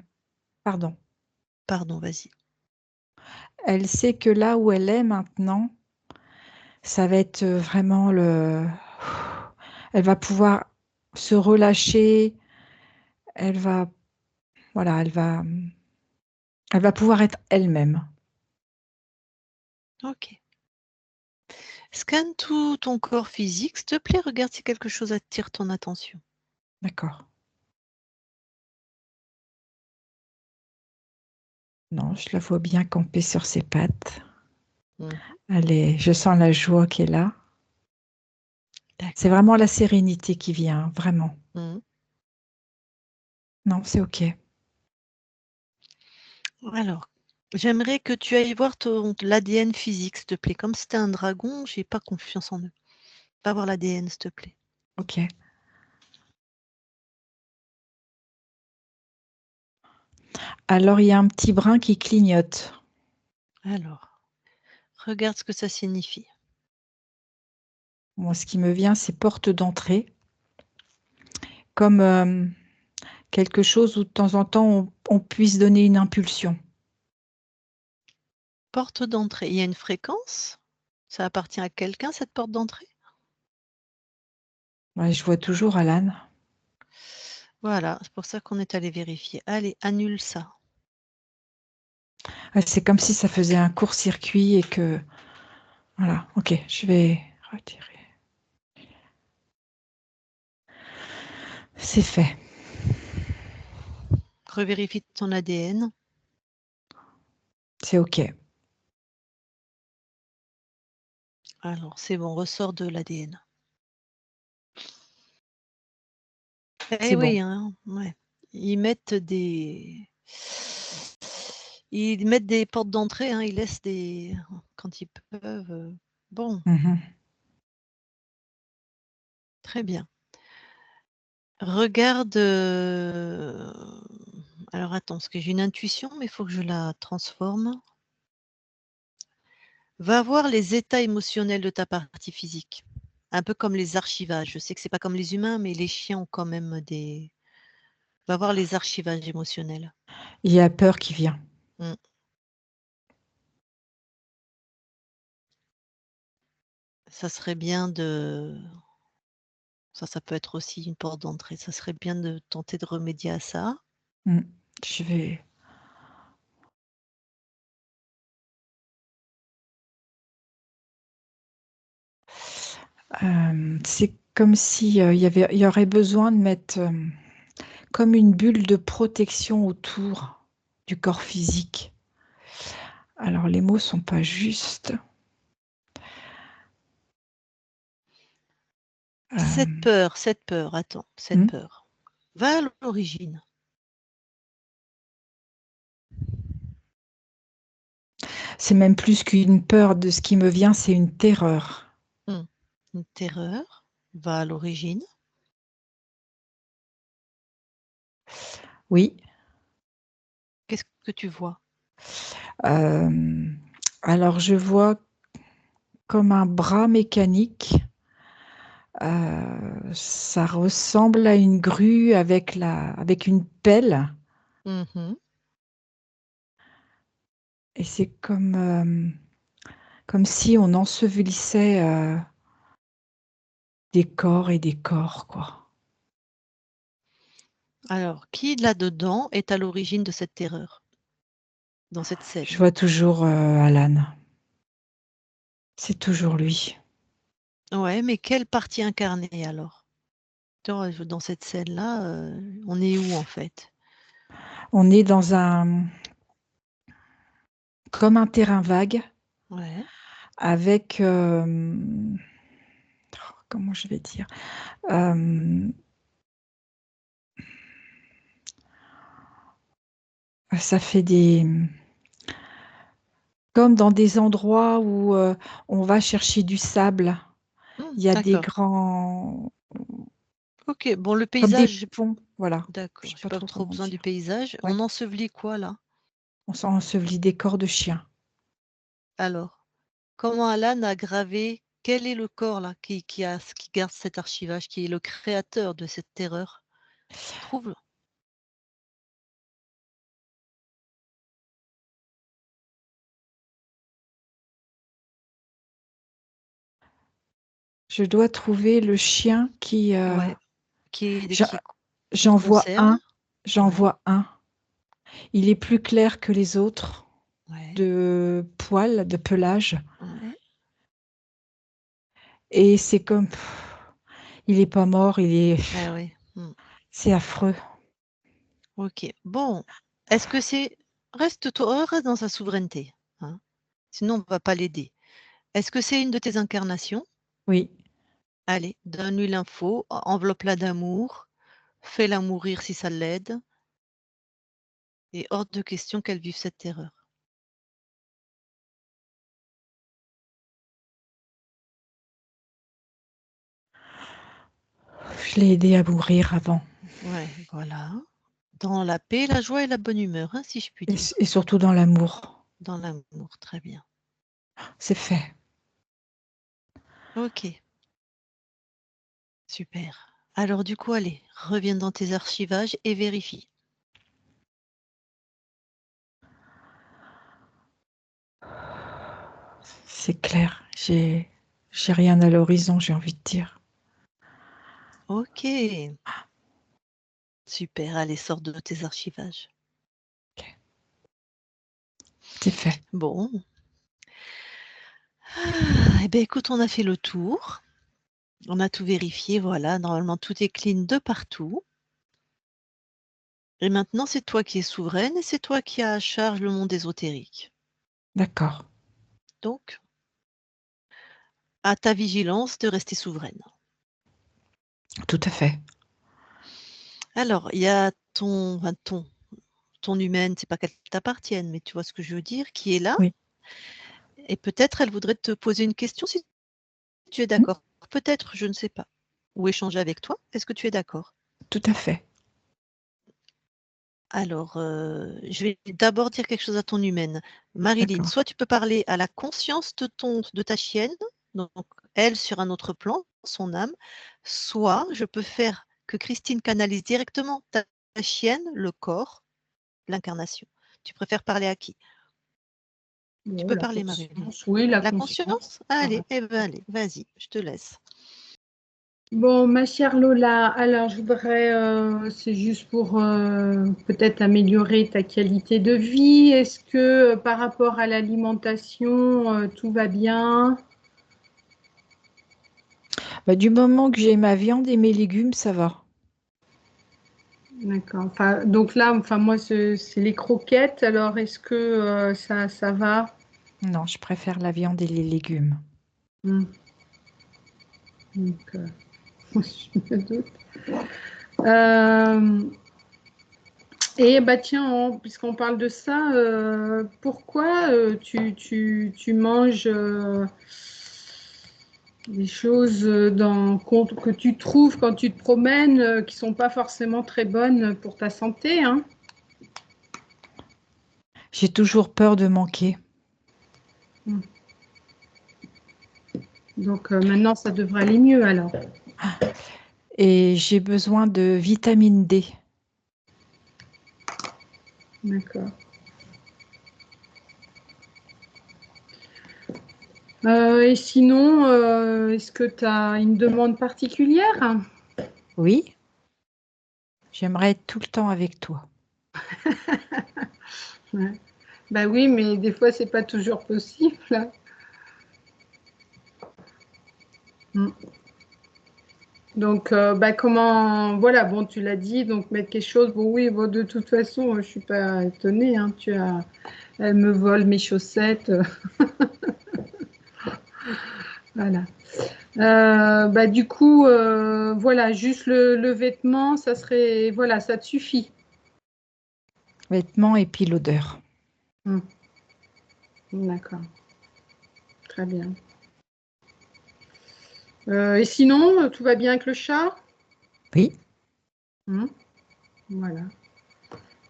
pardon, Pardon, vas-y. elle sait que là où elle est maintenant, ça va être vraiment elle va pouvoir se relâcher, elle va, voilà, elle va pouvoir être elle-même. Ok. Scanne tout ton corps physique, s'il te plaît, regarde si quelque chose attire ton attention. D'accord. Non, je la vois bien camper sur ses pattes. Mhm. Je sens la joie qui est là. C'est D'accord. vraiment la sérénité qui vient, vraiment. Mhm. Non, c'est OK. Alors, j'aimerais que tu ailles voir l'ADN physique, s'il te plaît. Comme c'était un dragon, j'ai pas confiance en eux. Va voir l'ADN, s'il te plaît. OK. Alors, il y a un petit brin qui clignote. Alors, regarde ce que ça signifie. Moi, ce qui me vient, c'est porte d'entrée. Comme quelque chose où de temps en temps, on puisse donner une impulsion. Porte d'entrée. Il y a une fréquence? Ça appartient à quelqu'un, cette porte d'entrée? Ouais, je vois toujours Alan. Voilà, c'est pour ça qu'on est allé vérifier. Allez, annule ça. Ouais, c'est comme si ça faisait un court-circuit et que... Voilà, OK, je vais retirer. C'est fait. Revérifie ton ADN. C'est OK. Alors, c'est bon, ressort de l'ADN. Eh C'est bon. oui, hein, ouais. Ils mettent des ils mettent des portes d'entrée, hein, ils laissent des quand ils peuvent, bon, Mhm. très bien. Regarde, alors attends, parce que j'ai une intuition, mais il faut que je la transforme. Va voir les états émotionnels de ta partie physique. Un peu comme les archivages. Je sais que c'est pas comme les humains, mais les chiens ont quand même des va voir les archivages émotionnels. Il y a peur qui vient. Mmh. Ça serait bien de ça peut être aussi une porte d'entrée. Ça serait bien de tenter de remédier à ça. Mm. Je vais... c'est comme si il y aurait besoin de mettre comme une bulle de protection autour du corps physique. Alors les mots sont pas justes. Cette peur, attends, cette Hmm. peur. Va à l'origine. C'est même plus qu'une peur de ce qui me vient, c'est une terreur. Mmh. Une terreur, va à l'origine. Oui. Qu'est-ce que tu vois? Euh, alors je vois comme un bras mécanique. Ça ressemble à une grue avec une pelle. Mmh. Et c'est comme si on ensevelissait des corps et des corps, quoi. Alors, qui là-dedans est à l'origine de cette terreur dans cette Je scène? vois toujours Alan. C'est toujours lui. Ouais, mais quelle partie incarnée alors? Dans cette scène-là, on est où en fait? On est dans comme un terrain vague Ouais. avec, comment je vais dire, ça fait comme dans des endroits où on va chercher du sable. Il y a des D'accord. grands, Ok, bon, le comme des paysage, ponts, voilà. Je d'accord, sais j'ai pas pas trop trop comment besoin du dire. paysage. Ouais. On ensevelit quoi là? On s'ensevelit des corps de chiens. Alors, comment Alan a gravé? Quel est le corps là qui garde cet archivage, qui est le créateur de cette terreur? Trouve-le. Je dois trouver le chien qui. Ouais. Qui J'en le j'en vois concerne? un. J'en Ouais. vois un. Il est plus clair que les autres, Ouais. de poils, de pelage. Ouais. Et c'est comme. Il est pas mort, Ah oui. c'est affreux. Ok. Bon. Est-ce que c'est. Reste dans sa souveraineté, hein. Sinon, on ne va pas l'aider. Est-ce que c'est une de tes incarnations? Oui. Allez, donne-lui l'info, enveloppe-la d'amour, fais-la mourir si ça l'aide, et hors de question qu'elle vive cette terreur. Je l'ai aidé à mourir avant. Ouais, voilà. Dans la paix, la joie et la bonne humeur, hein, si je puis dire. Et surtout dans l'amour. Dans l'amour, très bien. C'est fait. Ok, super. Alors du coup, allez, reviens dans tes archivages et vérifie. C'est clair. J'ai rien à l'horizon, j'ai envie de dire. Ok, super, allez, sors de tes archivages. Ok. C'est fait. Bon. Eh bien, écoute, on a fait le tour. On a tout vérifié, voilà. Normalement, tout est clean de partout. Et maintenant, c'est toi qui es souveraine et c'est toi qui as à charge le monde ésotérique. D'accord. Donc, à ta vigilance de rester souveraine. Tout à fait. Alors, il y a ton humaine, c'est pas qu'elle t'appartienne, mais tu vois ce que je veux dire, qui est là. Oui. Et peut-être elle voudrait te poser une question si tu es Mm. d'accord. Peut-être, je ne sais pas. Ou échanger avec toi. Est-ce que tu es d'accord? Tout à fait. Alors, je vais d'abord dire quelque chose à ton humaine. Marilyn, D'accord. soit tu peux parler à la conscience de ta chienne, donc elle sur un autre plan, son âme, soit je peux faire que Christine canalise directement ta chienne, le corps, l'incarnation. Tu préfères parler à qui? Tu Bon, peux la parler, Marilyn. conscience, oui, la La conscience. conscience? Allez, eh ben allez, vas-y, je te laisse. Bon, ma chère Lola, alors je voudrais, c'est juste pour peut-être améliorer ta qualité de vie. Est-ce que par rapport à l'alimentation, tout va bien? Bah, du moment que j'ai ma viande et mes légumes, ça va. D'accord. Enfin, donc là, enfin moi, c'est les croquettes. Alors, est-ce que ça va? Non, je préfère la viande et les légumes. Hmm. Donc, je me doute. Euh, et bah tiens, puisqu'on parle de ça, pourquoi tu manges des choses que tu trouves quand tu te promènes qui sont pas forcément très bonnes pour ta santé, hein? J'ai toujours peur de manquer. Donc maintenant, ça devrait aller mieux alors. Et j'ai besoin de vitamine D. D'accord. Et sinon, est-ce que tu as une demande particulière? Oui, J'aimerais être tout le temps avec toi. Ouais. Bah oui, mais des fois, c'est pas toujours possible. Mm. Donc, comment, voilà, bon, tu l'as dit, donc mettre quelque chose, bon, oui, bon, de toute façon, je suis pas étonnée, hein, elle me vole mes chaussettes, voilà. Du coup, voilà, juste le vêtement, ça serait, voilà, ça te suffit. Vêtements et puis l'odeur. Mm. D'accord, très bien. Et sinon, tout va bien avec le chat? Oui, Mm. Voilà.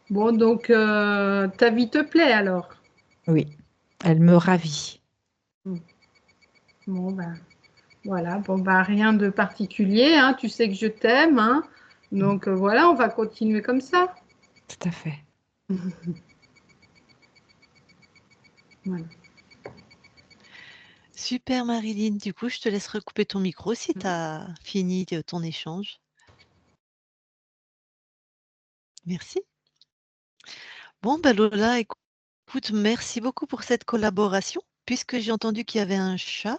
Bon, donc, ta vie te plaît alors? oui. Elle me ravit. Mm. Bon, ben, voilà, bon, bah, rien de particulier, hein, tu sais que je t'aime, hein, donc voilà, on va continuer comme ça. Tout à fait. Voilà. Super Marilyn, du coup, je te laisse recouper ton micro si tu as fini ton échange. Merci. Bon, ben Lola, écoute, merci beaucoup pour cette collaboration. Puisque j'ai entendu qu'il y avait un chat,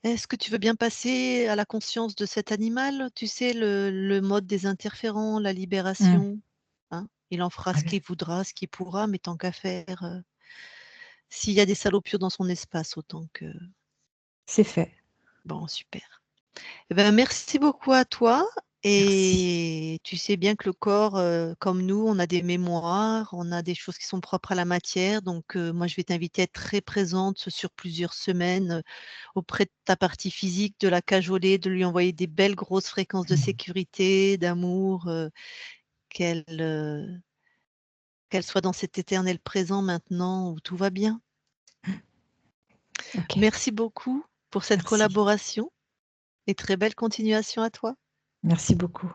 est-ce que tu veux bien passer à la conscience de cet animal? Tu sais, le mode des interférents, la Mm. libération, hein? Il en fera ce Allez, qu'il voudra, ce qu'il pourra, mais tant qu'à faire, s'il y a des salopios dans son espace, autant que c'est fait. bon, super. Eh ben, merci beaucoup à toi Merci. et tu sais bien que le corps, comme nous, on a des mémoires, on a des choses qui sont propres à la matière donc moi, je vais t'inviter à être très présente sur plusieurs semaines, auprès de ta partie physique, de la cajoler, de lui envoyer des belles grosses fréquences de Mm. sécurité, d'amour, qu'elle, qu'elle soit dans cet éternel présent maintenant où tout va bien. Ok, Merci beaucoup pour cette merci. collaboration et très belle continuation à toi. Merci beaucoup.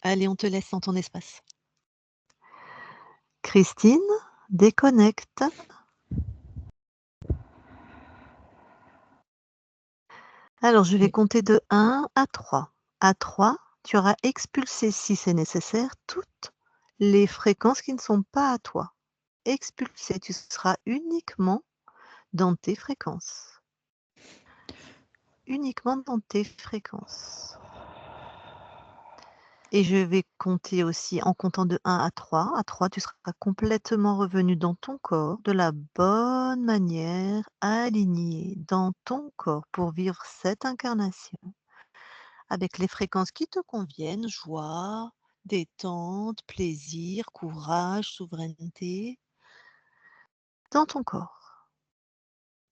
Allez, on te laisse dans ton espace. Christine, déconnecte. Alors, je vais Oui. compter de 1 à 3. À 3, tu auras expulsé, si c'est nécessaire, toutes les fréquences qui ne sont pas à toi. Expulsé, tu seras uniquement dans tes fréquences. Uniquement dans tes fréquences. Et je vais compter aussi en comptant de 1 à 3. À 3, tu seras complètement revenu dans ton corps de la bonne manière, aligné dans ton corps pour vivre cette incarnation avec les fréquences qui te conviennent, joie, détente, plaisir, courage, souveraineté, dans ton corps.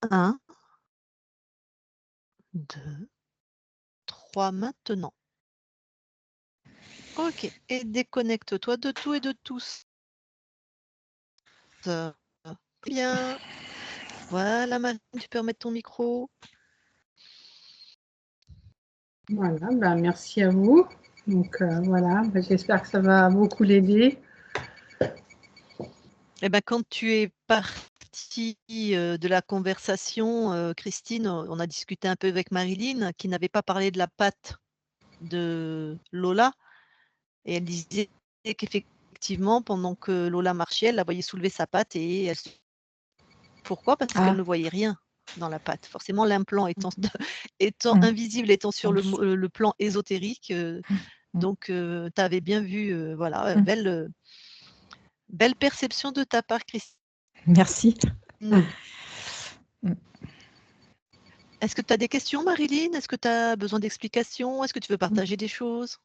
1, 2, 3, maintenant. Ok, et déconnecte-toi de tout et de tous. Bien. Voilà, Marine, tu peux remettre ton micro. Voilà, merci à vous. Donc, voilà, j'espère que ça va beaucoup l'aider. Eh ben, quand tu es partie de la conversation, Christine, on a discuté un peu avec Marilyn, qui n'avait pas parlé de la patte de Lola. Et elle disait qu'effectivement, pendant que Lola marchait, elle la voyait soulever sa patte et elle pourquoi? Parce qu'elle Ah, ne voyait rien dans la patte. Forcément, l'implant étant mm. invisible, étant sur En dessous. le plan ésotérique, Mm. donc tu avais bien vu, voilà, Mm. belle perception de ta part, Christine. Merci. Mm. Est-ce que tu as des questions, Marilyn? Est-ce que tu as besoin d'explications? Est-ce que tu veux partager des choses?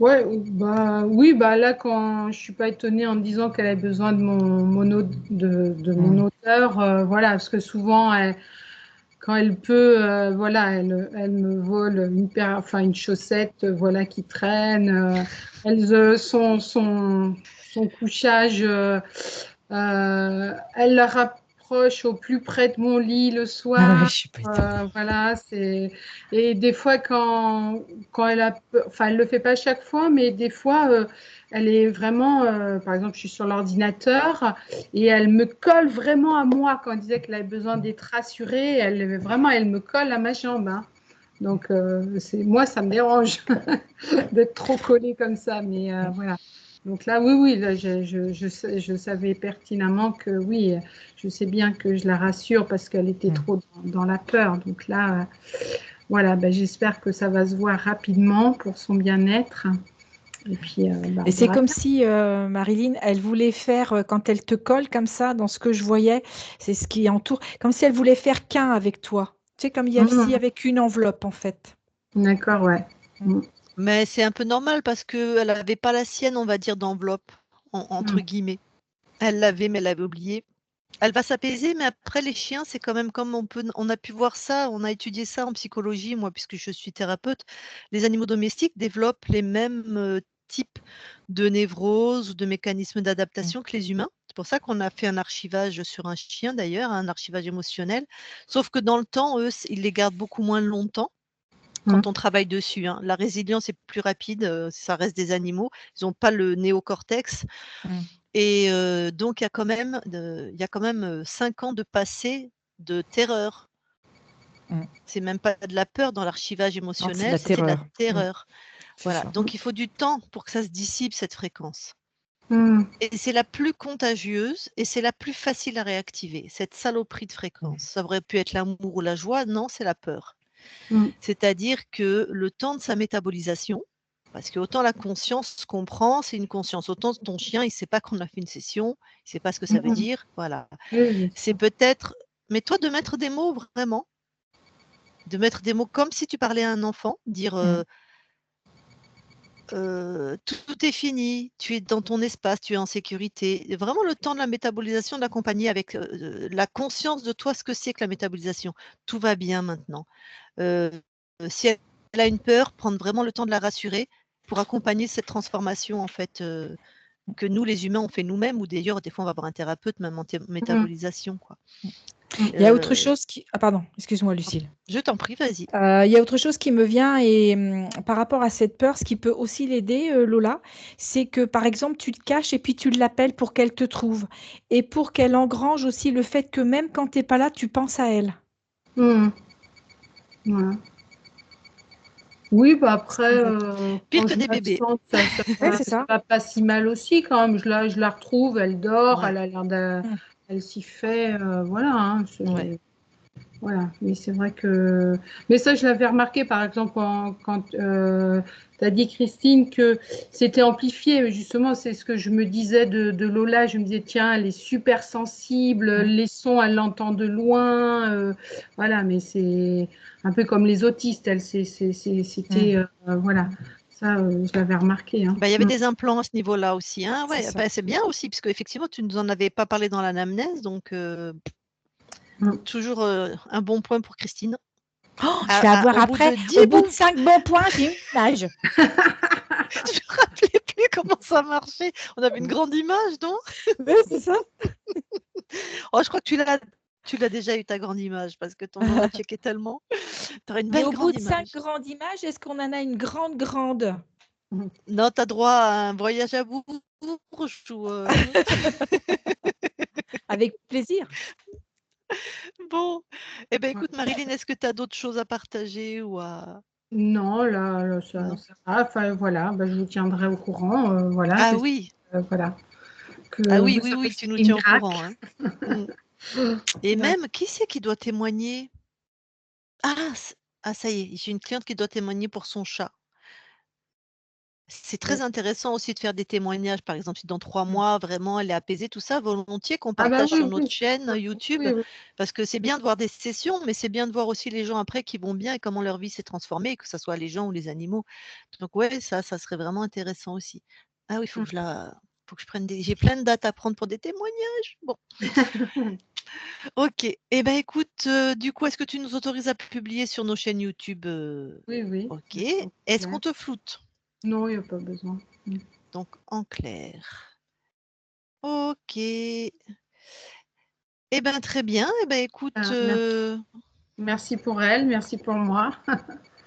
Ouais, oui, là, quand je suis pas étonnée en me disant qu'elle a besoin de mon Mm. auteur, voilà, parce que souvent, quand elle peut, voilà, elle me vole une chaussette, voilà, qui traîne. Son couchage, elle la rapproche au plus près de mon lit le Ah ouais, je soir. suis pas étonnée. Voilà, et des fois quand elle le fait pas chaque fois, mais des fois elle est vraiment, par exemple, je suis sur l'ordinateur et elle me colle vraiment à moi quand elle disait qu'elle avait besoin d'être rassurée. Elle me colle à ma jambe, hein. Donc, moi, ça me dérange d'être trop collée comme ça. Mais voilà. Donc là, oui, là, je savais pertinemment que oui, je sais bien que je la rassure parce qu'elle était trop dans la peur. Donc là, voilà, ben, j'espère que ça va se voir rapidement pour son bien-être. Et puis, Et on c'est verra comme bien. si Marilyn, elle voulait faire, quand elle te colle comme ça, dans ce que je voyais, c'est ce qui entoure, comme si elle voulait faire qu'un avec toi. Tu sais, comme il y a Mhm. si avec une enveloppe, en fait. D'accord, ouais. Mm. Mm. Mais c'est un peu normal parce qu'elle n'avait pas la sienne, on va dire, d'enveloppe, entre Mm. guillemets. Elle l'avait, mais elle l'avait oubliée. Elle va s'apaiser, mais après les chiens, c'est quand même comme on a pu voir ça, on a étudié ça en psychologie, moi, puisque je suis thérapeute. Les animaux domestiques développent les mêmes types de névroses ou de mécanismes d'adaptation que les humains. C'est pour ça qu'on a fait un archivage sur un chien d'ailleurs, un archivage émotionnel. Sauf que dans le temps, eux, ils les gardent beaucoup moins longtemps Mm. quand on travaille dessus, hein. La résilience est plus rapide, ça reste des animaux. Ils n'ont pas le néocortex. Mm. Et donc, il y a quand même 5 ans de passé de terreur. Mm. C'est même pas de la peur dans l'archivage Non, c'est de émotionnel, la c'était de la terreur. terreur. C'est Voilà, ça. donc il faut du temps pour que ça se dissipe, cette fréquence. Mm. Et c'est la plus contagieuse et c'est la plus facile à réactiver, cette saloperie de fréquence. Ça aurait pu être l'amour ou la joie, non, c'est la peur. Mm. C'est-à-dire que le temps de sa métabolisation, parce que autant la conscience qu'on prend, c'est une conscience. Autant ton chien, il ne sait pas qu'on a fait une session, il ne sait pas ce que ça veut Mm. dire. Voilà. Oui, bien C'est sûr. peut-être. Mais toi, de mettre des mots vraiment, de mettre des mots comme si tu parlais à un enfant, dire Mm. tout est fini, tu es dans ton espace, tu es en sécurité. Vraiment le temps de la métabolisation, de l'accompagner avec la conscience de toi, ce que c'est que la métabolisation. Tout va bien maintenant. Euh, Si elle a une peur, prendre vraiment le temps de la rassurer pour accompagner cette transformation en fait que nous les humains on fait nous-mêmes ou d'ailleurs des fois on va voir un thérapeute même en Mm. métabolisation quoi. Mm. Il y a autre Euh, chose qui... Ah, pardon, excuse-moi, Lucille. je t'en prie, vas-y. Il y a autre chose qui me vient et par rapport à cette peur, ce qui peut aussi l'aider, Lola, c'est que par exemple, tu te caches et puis tu l'appelles pour qu'elle te trouve et pour qu'elle engrange aussi le fait que même quand tu n'es pas là, tu penses à elle. Mm. Voilà. Oui, bah après, En fait. Pire quand que je des bébés. m'absente, Ouais, c'est ça ça. va pas si mal aussi quand même. Je la retrouve, elle dort, Ouais, elle a l'air de, Mm. elle s'y fait, voilà, hein, ouais. voilà. Mais c'est vrai que, mais ça, je l'avais remarqué par exemple quand tu as dit Christine que c'était amplifié. Justement, c'est ce que je me disais de Lola. Je me disais tiens, elle est super sensible, Mm. les sons, elle l'entend de loin, voilà. Mais c'est un peu comme les autistes. Elle, c'était, Mm. voilà. Ça, je l'avais remarqué, hein. Bah, il y avait des implants à ce niveau-là aussi, hein. C'est Ouais, ça. bah, c'est bien aussi, parce qu'effectivement, tu nous en avais pas parlé dans l'anamnèse, donc Mm. toujours un bon point pour Christine. Oh, je vais avoir Au bout après, de au 10 bout de bons 5 bons points, j'ai une image. je me rappelais plus comment ça marchait. On avait une grande image, non? Oui, c'est ça. Oh, je crois que tu l'as déjà eu ta grande image parce que ton on a checké tellement. Tu auras une Mais belle au bout grande de 5 image. grandes images, est-ce qu'on en a une grande, grande? Non, tu as droit à un voyage à Bourges ou Avec plaisir. bon. Eh ben Ouais. écoute Marilyn, est-ce que tu as d'autres choses à partager ou à Non, là, non? ça va. Enfin, voilà, bah, je vous tiendrai au courant. Voilà, Ah oui. voilà, que Ah oui, vous oui, avez oui, tu fait nous des tiens au courant, miracles. hein. Mmh. Et D'accord. même, qui c'est qui doit témoigner? Ah, ça y est, j'ai une cliente qui doit témoigner pour son chat. C'est très intéressant aussi de faire des témoignages, par exemple, si dans 3 mois, vraiment, elle est apaisée, tout ça, volontiers qu'on Ah bah partage oui, sur notre oui, chaîne YouTube, oui, oui. parce que c'est bien de voir des sessions, mais c'est bien de voir aussi les gens après qui vont bien et comment leur vie s'est transformée, que ce soit les gens ou les animaux. Donc ouais, ça serait vraiment intéressant aussi. Ah oui, faut que je prenne des j'ai plein de dates à prendre pour des témoignages. Bon, OK. Eh ben, écoute, du coup, est-ce que tu nous autorises à publier sur nos chaînes YouTube? Oui, oui, OK. sans Est-ce qu'on problème. te floute? Non, il n'y a pas besoin. Donc en clair. OK. Eh ben, très bien. Eh ben, écoute, Merci. Merci pour elle, merci pour moi.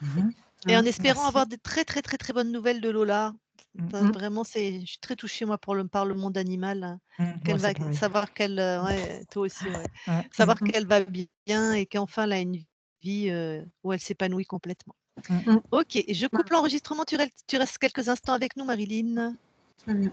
Mhm. et en Hein. espérant Merci. avoir des très, très, très, très bonnes nouvelles de Lola. Mm. Enfin, Mm. vraiment, je suis très touchée, moi, par le monde animal, hein. Moi, Qu'elle c'est va pareil. savoir qu'elle, ouais, toi aussi, ouais. Ouais. Savoir Mm. qu'elle va bien et qu'enfin, elle a une vie où elle s'épanouit complètement. Mm. Ok, je coupe l'enregistrement. Tu restes quelques instants avec nous, Marilyn. Très bien.